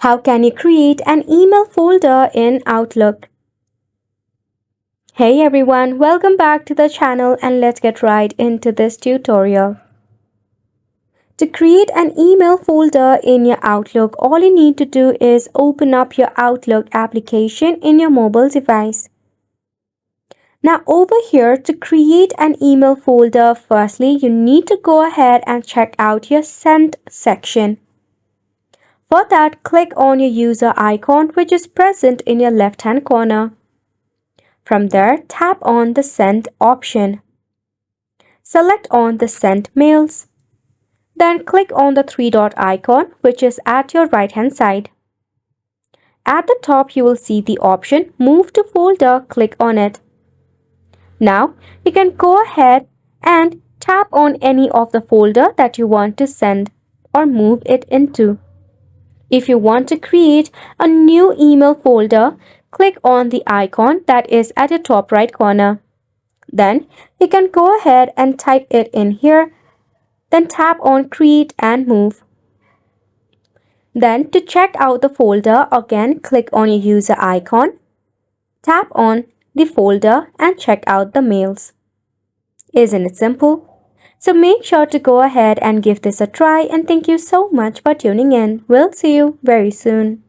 How can you create an email folder in Outlook? Hey everyone, welcome back to the channel and let's get right into this tutorial. To create an email folder in your Outlook, all you need to do is open up your Outlook application in your mobile device. Now over here, to create an email folder, firstly you need to go ahead and check out your Sent section. For that, click on your user icon which is present in your left-hand corner. From there, tap on the Send option. Select on the Sent Mails. Then click on the three-dot icon which is at your right-hand side. At the top, you will see the option Move to Folder. Click on it. Now, you can go ahead and tap on any of the folder that you want to send or move it into. If you want to create a new email folder, click on the icon that is at the top right corner. Then you can go ahead and type it in here. Then tap on Create and Move. Then to check out the folder, again click on your user icon. Tap on the folder and check out the mails. Isn't it simple? So make sure to go ahead and give this a try, and thank you so much for tuning in. We'll see you very soon.